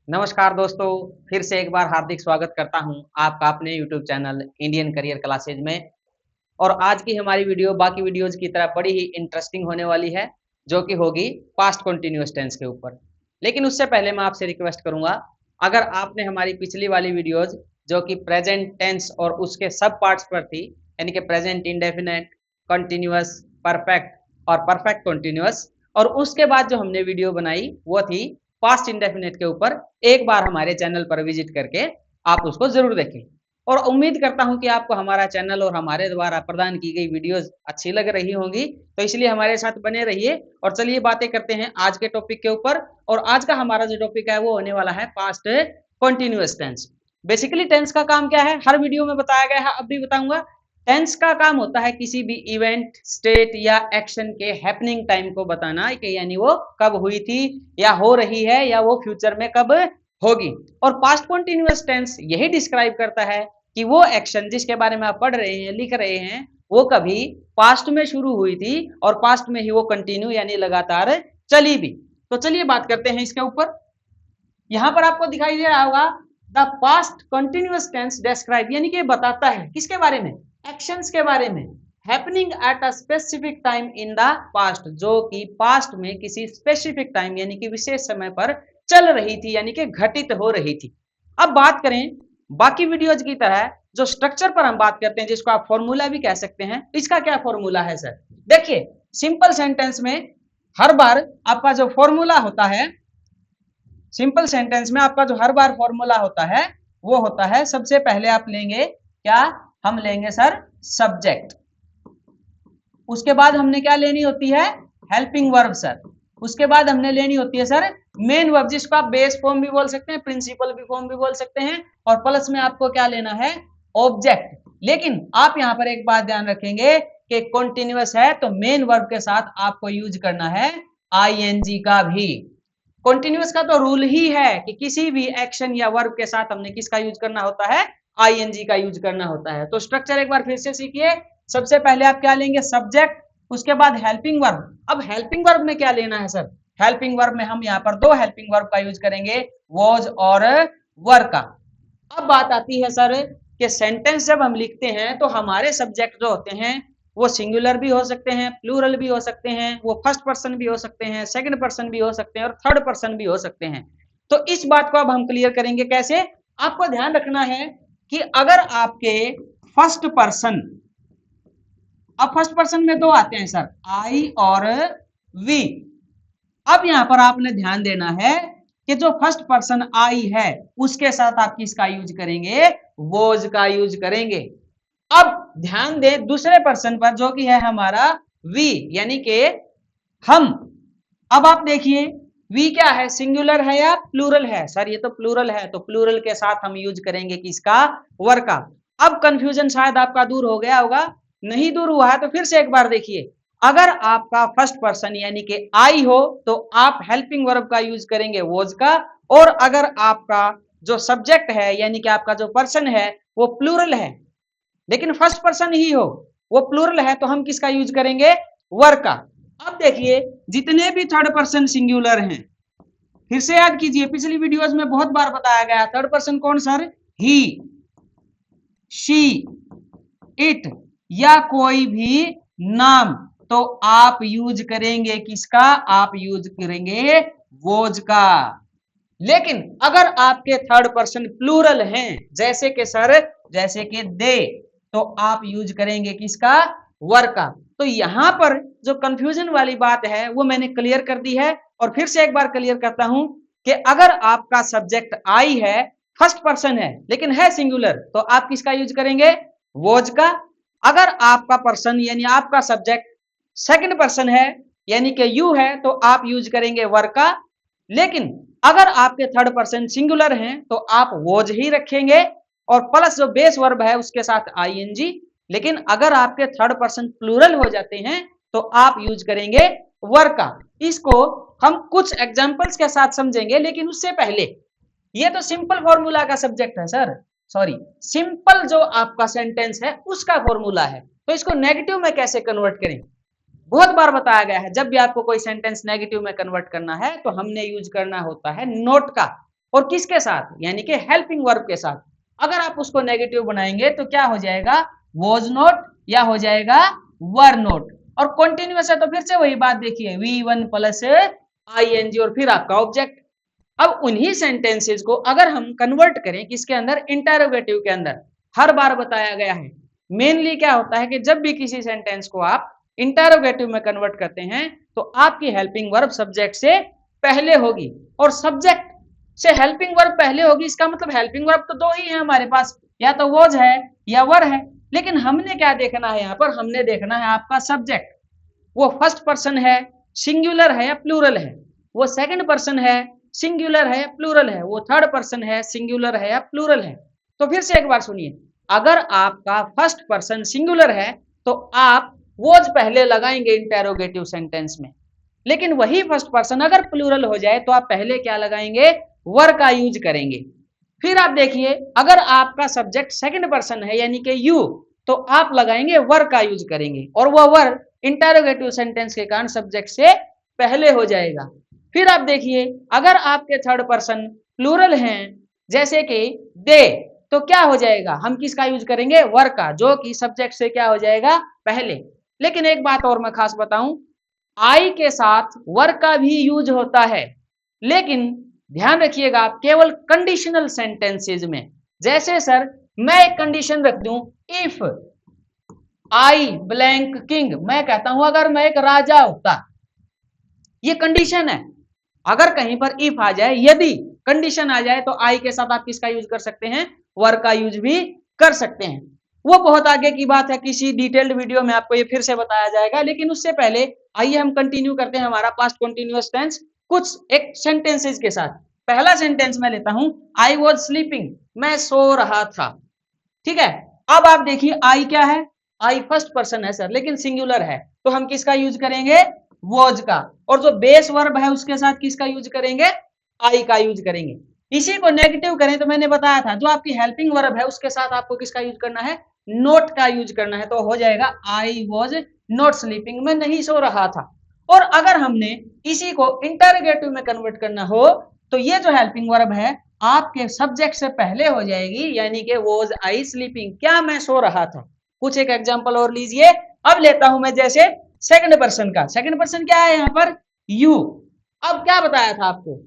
नमस्कार दोस्तों, फिर से एक बार हार्दिक स्वागत करता हूं आपका अपने YouTube channel Indian career classes में। और आज की हमारी वीडियो बाकी वीडियोज़ की तरह बड़ी ही इंटरेस्टिंग होने वाली है, जो कि होगी पास्ट कंटीन्यूअस टेंस के ऊपर। लेकिन उससे पहले मैं आपसे रिक्वेस्ट करूंगा, अगर आपने हमारी पिछली वाली वीडियोज़ जो कि प्रेजेंट टेंस और उसके सब पार्ट्स पर थी, यानी कि प्रेजेंट इंडेफिनिट, कंटीन्यूअस, परफेक्ट और परफेक्ट कंटीन्यूअस, और उसके बाद जो हमने वीडियो बनाई वो थी पास्ट इंडेफिनिट के ऊपर, एक बार हमारे चैनल पर विजिट करके आप उसको ज़रूर देखें। और उम्मीद करता हूं कि आपको हमारा चैनल और हमारे द्वारा प्रदान की गई वीडियोस अच्छी लग रही होंगी, तो इसलिए हमारे साथ बने रहिए। और चलिए बातें करते हैं आज के टॉपिक के ऊपर। और आज का हमारा जो टॉपिक है वो होने वाला है past continuous tense. Basically tense का काम क्या है, हर वीडियो में बताया गया है, अब भी बताऊंगा। टेंस का काम होता है किसी भी इवेंट, स्टेट या एक्शन के हैपनिंग टाइम को बताना, कि यानी वो कब हुई थी या हो रही है या वो फ्यूचर में कब होगी। और पास्ट कंटीन्यूअस टेंस यही डिस्क्राइब करता है कि वो एक्शन जिसके बारे में आप पढ़ रहे हैं, लिख रहे हैं, वो कभी पास्ट में शुरू हुई थी और पास्ट में ही वो कंटिन्यू यानी लगातार चली भी। तो चलिए बात करते हैं इसके ऊपर। यहां पर आपको दिखाई दे रहा होगा the past continuous tense describe, यानी कि बताता है किसके बारे में, एक्शंस के बारे में, happening at a specific time in the past, जो कि पास्ट में किसी स्पेसिफिक टाइम यानी कि विशेष समय पर चल रही थी, यानी कि घटित हो रही थी। अब बात करें बाकी वीडियोज की तरह जो स्ट्रक्चर पर हम बात करते हैं, जिसको आप फॉर्मूला भी कह सकते हैं, इसका क्या फॉर्मूला है सर? देखिए, सिंपल सेंटेंस में हर बार आपका जो फॉर्मूला होता है, सिंपल सेंटेंस में आपका जो हर बार फॉर्मूला होता है वो होता है, सबसे पहले आप लेंगे क्या, हम लेंगे सर सब्जेक्ट। उसके बाद हमने क्या लेनी होती है, हेल्पिंग वर्ब सर। उसके बाद हमने लेनी होती है सर मेन वर्ब, जिसको आप बेस फॉर्म भी बोल सकते हैं, प्रिंसिपल भी फॉर्म भी बोल सकते हैं। और प्लस में आपको क्या लेना है, ऑब्जेक्ट। लेकिन आप यहां पर एक बात ध्यान रखेंगे कि कॉन्टिन्यूअस है तो मेन वर्ब के साथ आपको यूज करना है आईएनजी का भी। कॉन्टिन्यूअस का तो रूल ही है कि किसी भी एक्शन या वर्ब के साथ हमने किसका यूज करना होता है, आईएनजी का यूज करना होता है। तो स्ट्रक्चर एक बार फिर से सीखिए। सबसे पहले आप क्या लेंगे, सब्जेक्ट। उसके बाद हेल्पिंग वर्ब। अब हेल्पिंग वर्ब में क्या लेना है सर, हेल्पिंग वर्ब में हम यहाँ पर दो हेल्पिंग वर्ब का यूज करेंगे, वॉज और वर का। अब बात आती है सर कि सेंटेंस जब हम लिखते हैं तो हमारे सब्जेक्ट जो होते हैं वो सिंगुलर भी हो सकते हैं, प्लूरल भी हो सकते हैं, वो फर्स्ट पर्सन भी हो सकते हैं, सेकंड पर्सन भी हो सकते हैं और थर्ड पर्सन भी हो सकते हैं। तो इस बात को अब हम क्लियर करेंगे कैसे। आपको ध्यान रखना है कि अगर आपके फर्स्ट पर्सन, अब फर्स्ट पर्सन में दो आते हैं सर, आई और वी। अब यहां पर आपने ध्यान देना है कि जो फर्स्ट पर्सन आई है उसके साथ आप किसका यूज करेंगे, वोज का यूज करेंगे। अब ध्यान दें दूसरे पर्सन पर जो कि है हमारा वी, यानी कि हम। अब आप देखिए वी क्या है, सिंगुलर है या प्लूरल है? सर ये तो प्लूरल है, तो प्लूरल के साथ हम यूज करेंगे किसका, वर का। अब कंफ्यूजन शायद आपका दूर हो गया होगा, नहीं दूर हुआ है तो फिर से एक बार देखिए। अगर आपका फर्स्ट पर्सन यानी कि आई हो तो आप हेल्पिंग वर्ब का यूज करेंगे वॉज का। और अगर आपका जो सब्जेक्ट है यानी कि आपका जो पर्सन है वो प्लूरल है, लेकिन फर्स्ट पर्सन ही हो, वो प्लूरल है, तो हम किसका यूज करेंगे, वर का। अब देखिए जितने भी थर्ड पर्सन सिंगुलर हैं, फिर से याद कीजिए, पिछली वीडियोस में बहुत बार बताया गया, थर्ड पर्सन कौन सर, ही, शी, इट या कोई भी नाम, तो आप यूज करेंगे किसका, आप यूज करेंगे वोज का। लेकिन अगर आपके थर्ड पर्सन प्लूरल हैं, जैसे कि सर, जैसे कि दे, तो आप यूज करेंगे किसका, वर का। तो यहां पर जो कंफ्यूजन वाली बात है वो मैंने क्लियर कर दी है। और फिर से एक बार क्लियर करता हूं कि अगर आपका सब्जेक्ट आई है, फर्स्ट पर्सन है लेकिन है सिंगुलर, तो आप किसका यूज करेंगे, वोज का। अगर आपका पर्सन यानी आपका सब्जेक्ट सेकंड पर्सन है यानी कि यू है, तो आप यूज करेंगे वर का। लेकिन अगर आपके थर्ड पर्सन सिंगुलर हैं तो आप वोज ही रखेंगे और प्लस जो बेस वर्ब है उसके साथ आईएनजी। लेकिन अगर आपके थर्ड पर्सन प्लूरल हो जाते हैं तो आप यूज करेंगे वर का। इसको हम कुछ एग्जांपल्स के साथ समझेंगे, लेकिन उससे पहले ये तो सिंपल फॉर्मूला का सब्जेक्ट है सर, सॉरी, सिंपल जो आपका सेंटेंस है उसका फॉर्मूला है, तो इसको नेगेटिव में कैसे कन्वर्ट करें। बहुत बार बताया गया है जब भी आपको कोई सेंटेंस नेगेटिव में कन्वर्ट करना है तो हमने यूज करना होता है नोट का। और किसके साथ, यानी कि हेल्पिंग वर्ब के साथ। अगर आप उसको नेगेटिव बनाएंगे तो क्या हो जाएगा, वॉज नॉट या हो जाएगा वर नॉट। और कंटिन्यूअस है तो फिर से वही बात देखिए, V1 प्लस ING और फिर आपका ऑब्जेक्ट। अब उन्हीं सेंटेंसेस को अगर हम कन्वर्ट करें किसके अंदर, इंटरोगेटिव के अंदर, हर बार बताया गया है। मेनली क्या होता है कि जब भी किसी सेंटेंस को आप इंटरोगेटिव में कन्वर्ट करते हैं तो आपकी हेल्पिंग वर्ब सब्जेक्ट से पहले होगी, और सब्जेक्ट से हेल्पिंग वर्ब पहले होगी, इसका मतलब हेल्पिंग वर्ब तो दो ही है हमारे पास, या तो वॉज है या वर है। लेकिन हमने क्या देखना है यहाँ पर, हमने देखना है आपका सब्जेक्ट, वो फर्स्ट पर्सन है, सिंगुलर है या प्लूरल है, वो सेकंड पर्सन है, सिंगुलर है या प्लूरल है, वो थर्ड पर्सन है, सिंगुलर है या प्लूरल है। तो फिर से एक बार सुनिए, अगर आपका फर्स्ट पर्सन सिंगुलर है तो आप वॉज पहले लगाएंगे इंटेरोगेटिव सेंटेंस में, लेकिन वही फर्स्ट पर्सन अगर प्लूरल हो जाए तो आप पहले क्या लगाएंगे, वर का यूज करेंगे। फिर आप देखिए, अगर आपका सब्जेक्ट सेकंड पर्सन है यानी कि यू, तो आप लगाएंगे वर का यूज करेंगे, और वह वर इंटेरोगेटिव सेंटेंस के कारण सब्जेक्ट से पहले हो जाएगा। फिर आप देखिए, अगर आपके थर्ड पर्सन प्लूरल हैं जैसे कि दे, तो क्या हो जाएगा, हम किसका यूज करेंगे, वर का, जो कि सब्जेक्ट से क्या हो जाएगा, पहले। लेकिन एक बात और मैं खास बताऊं, आई के साथ वर का भी यूज होता है, लेकिन ध्यान रखिएगा आप केवल कंडीशनल सेंटेंसेज में। जैसे सर मैं एक कंडीशन रख दूं, इफ आई ब्लैंक किंग, मैं कहता हूं अगर मैं एक राजा होता, ये कंडीशन है। अगर कहीं पर इफ आ जाए, यदि कंडीशन आ जाए, तो आई के साथ आप किसका यूज कर सकते हैं, वर का यूज भी कर सकते हैं। वो बहुत आगे की बात है, किसी डिटेल्ड वीडियो में आपको ये फिर से बताया जाएगा। लेकिन उससे पहले आइए हम कंटिन्यू करते हैं हमारा पास्ट कंटिन्यूअस टेंस कुछ एक सेंटेंसेस के साथ। पहला सेंटेंस मैं लेता हूं, आई वॉज स्लीपिंग, मैं सो रहा था। ठीक है, अब आप देखिए आई क्या है, आई फर्स्ट पर्सन है सर, लेकिन सिंगुलर है, तो हम किसका यूज करेंगे, वॉज का। और जो बेस वर्ब है उसके साथ किसका यूज करेंगे, आई का यूज करेंगे। इसी को नेगेटिव करें तो मैंने बताया था, जो आपकी हेल्पिंग वर्ब है उसके साथ आपको किसका यूज करना है, नोट का यूज करना है। तो हो जाएगा आई वॉज नॉट स्लीपिंग, मैं नहीं सो रहा था। और अगर हमने इसी को इंटरोगेटिव में कन्वर्ट करना हो तो ये जो हेल्पिंग वर्ब है आपके सब्जेक्ट से पहले हो जाएगी, यानी कि वॉज आई स्लीपिंग, क्या मैं सो रहा था। कुछ एक एग्जांपल और लीजिए। अब लेता हूं मैं जैसे सेकंड पर्सन का, सेकंड पर्सन क्या है यहाँ पर, यू। अब क्या बताया था आपको,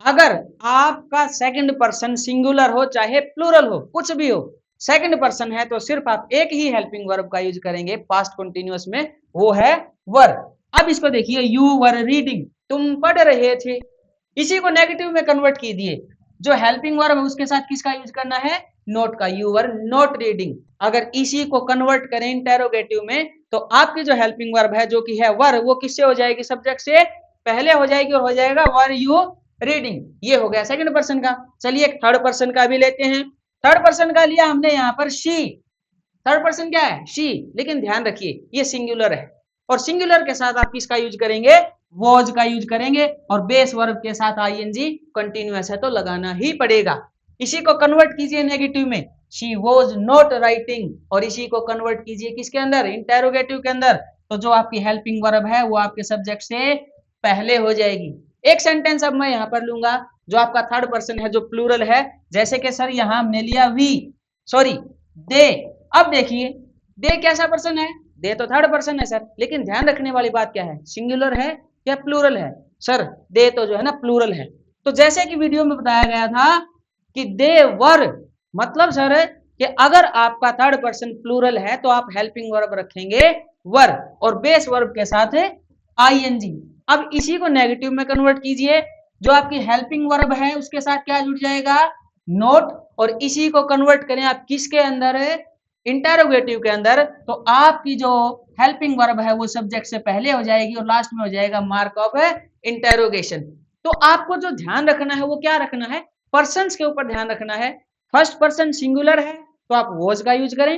अगर आपका सेकंड पर्सन सिंगुलर हो चाहे प्लूरल हो, कुछ भी हो, सेकंड पर्सन है तो सिर्फ आप एक ही हेल्पिंग वर्ब का यूज करेंगे पास्ट कंटिन्यूअस में, वो है वर। अब इसको देखिए, यू वर रीडिंग, तुम पढ़ रहे थे। इसी को नेगेटिव में कन्वर्ट कीजिए, जो हेल्पिंग वर्ब है उसके साथ किसका यूज करना है, नोट का, यू वर नॉट रीडिंग। अगर इसी को कन्वर्ट करें इंटेरोगेटिव में तो आपकी जो हेल्पिंग वर्ब है जो कि है वर, वो किससे हो जाएगी, सब्जेक्ट से पहले हो जाएगी, और हो जाएगा वर यू रीडिंग। ये हो गया सेकंड पर्सन का। चलिए एक थर्ड पर्सन का भी लेते हैं। थर्ड पर्सन का लिया हमने यहाँ पर शी, थर्ड पर्सन क्या है, शी, लेकिन ध्यान रखिए ये सिंगुलर है, और सिंगुलर के साथ आप किसका यूज करेंगे, वॉज का यूज करेंगे, और बेस वर्ब के साथ आईएनजी कंटिन्यूअस है तो लगाना ही पड़ेगा। इसी को कन्वर्ट कीजिए नेगेटिव में, शी वॉज नॉट राइटिंग, और इसी को कन्वर्ट कीजिए किसके अंदर, इंटेरोगेटिव के अंदर, तो जो आपकी हेल्पिंग वर्ब है वो आपके सब्जेक्ट से पहले हो जाएगी। एक सेंटेंस अब मैं यहाँ पर लूंगा जो आपका थर्ड पर्सन है जो प्लूरल है, जैसे कि सर यहाँ हमने लिया वी, सॉरी दे। अब देखिए दे कैसा पर्सन है, दे तो थर्ड पर्सन है सर, लेकिन ध्यान रखने वाली बात क्या है, सिंगुलर है या प्लूरल है, सर दे तो जो है ना प्लूरल है। तो जैसे कि वीडियो में बताया गया था कि दे वर, मतलब सर कि अगर आपका थर्ड पर्सन प्लूरल है तो आप हेल्पिंग वर्ब रखेंगे वर, और बेस वर्ब के साथ है आईएनजी। अब इसी को नेगेटिव में कन्वर्ट कीजिए, जो आपकी हेल्पिंग वर्ब है उसके साथ क्या जुड़ जाएगा, नोट, और इसी को कन्वर्ट करें आप किसके अंदर, इंटेरोगेटिव के अंदर, तो आपकी जो हेल्पिंग वर्ब है वो सब्जेक्ट से पहले हो जाएगी, और लास्ट में हो जाएगा मार्क ऑफ इंटेरोगेशन। तो आपको जो ध्यान रखना है वो क्या रखना है, पर्सन्स के ऊपर ध्यान रखना है। फर्स्ट पर्सन सिंगुलर है तो आप वॉज का यूज करें,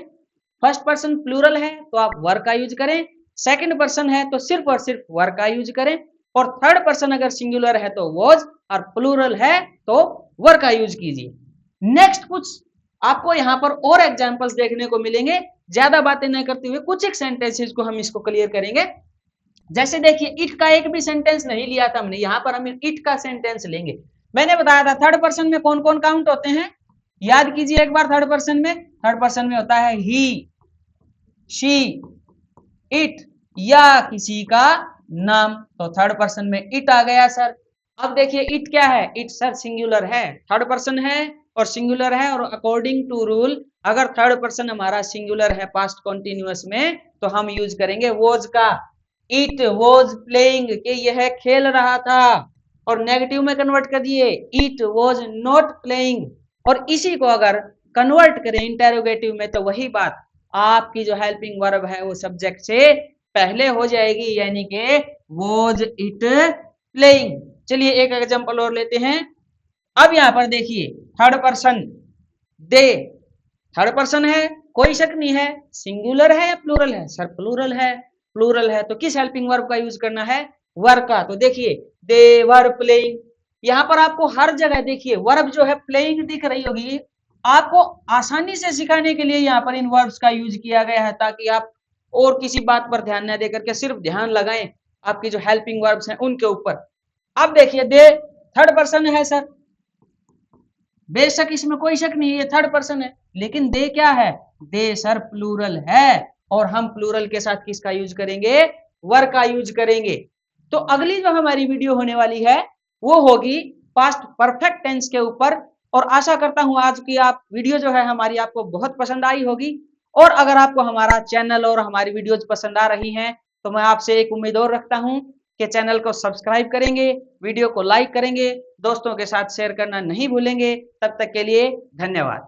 फर्स्ट पर्सन प्लूरल है तो आप वर का यूज करें, सेकंड पर्सन है तो सिर्फ और सिर्फ वर का यूज करें, और थर्ड पर्सन अगर सिंगुलर है तो वॉज, और प्लूरल है तो वर का यूज कीजिए। नेक्स्ट कुछ आपको यहाँ पर और एग्जांपल्स देखने को मिलेंगे, ज्यादा बातें नहीं करते हुए कुछ एक सेंटेंसेस को हम इसको क्लियर करेंगे। जैसे देखिए इट का एक भी सेंटेंस नहीं लिया था हमने, यहाँ पर हम इट का सेंटेंस लेंगे। मैंने बताया था थर्ड पर्सन में कौन कौन काउंट होते हैं, याद कीजिए एक बार। थर्ड पर्सन में होता है ही, शी, इट या किसी का नाम। तो थर्ड पर्सन में इट आ गया सर। अब देखिए इट क्या है, इट सर सिंगुलर है, थर्ड पर्सन है और सिंगुलर है, और अकॉर्डिंग टू रूल अगर थर्ड पर्सन हमारा सिंगुलर है पास्ट कॉन्टिन्यूअस में तो हम यूज करेंगे वॉज का। इट वॉज प्लेइंग के यह खेल रहा था, और नेगेटिव में कन्वर्ट कर दिए इट वॉज नॉट प्लेइंग। और इसी को अगर कन्वर्ट करें इंटेरोगेटिव में तो वही बात, आपकी जो हेल्पिंग वर्ब है वो सब्जेक्ट से पहले हो जाएगी, यानी कि वॉज इट प्लेइंग। चलिए एक एग्जांपल और लेते हैं। अब यहां पर देखिए थर्ड पर्सन दे, थर्ड पर्सन है, कोई शक नहीं है, सिंगुलर है या प्लूरल है, सर प्लूरल है। प्लूरल है तो किस हेल्पिंग वर्ब का यूज करना है, वर का। तो देखिए दे वर प्लेइंग, यहां पर आपको हर जगह देखिए वर्ब जो है प्लेइंग दिख रही होगी, आपको आसानी से सिखाने के लिए यहाँ पर इन वर्ब्स का यूज किया गया है, ताकि आप और किसी बात पर ध्यान न देकर के सिर्फ ध्यान लगाएं आपकी जो हेल्पिंग वर्ब्स हैं उनके ऊपर। अब देखिए दे थर्ड पर्सन है सर, बेशक इसमें कोई शक नहीं है ये थर्ड पर्सन है, लेकिन दे क्या है, दे सर प्लूरल है, और हम प्लूरल के साथ किसका यूज करेंगे, वर का यूज करेंगे। तो अगली जो हमारी वीडियो होने वाली है वो होगी पास्ट परफेक्ट टेंस के ऊपर, और आशा करता हूं आज की आप वीडियो जो है हमारी आपको बहुत पसंद आई होगी। और अगर आपको हमारा चैनल और हमारी वीडियोज पसंद आ रही हैं तो मैं आपसे एक उम्मीद और रखता हूं कि चैनल को सब्सक्राइब करेंगे, वीडियो को लाइक करेंगे, दोस्तों के साथ शेयर करना नहीं भूलेंगे। तब तक के लिए धन्यवाद।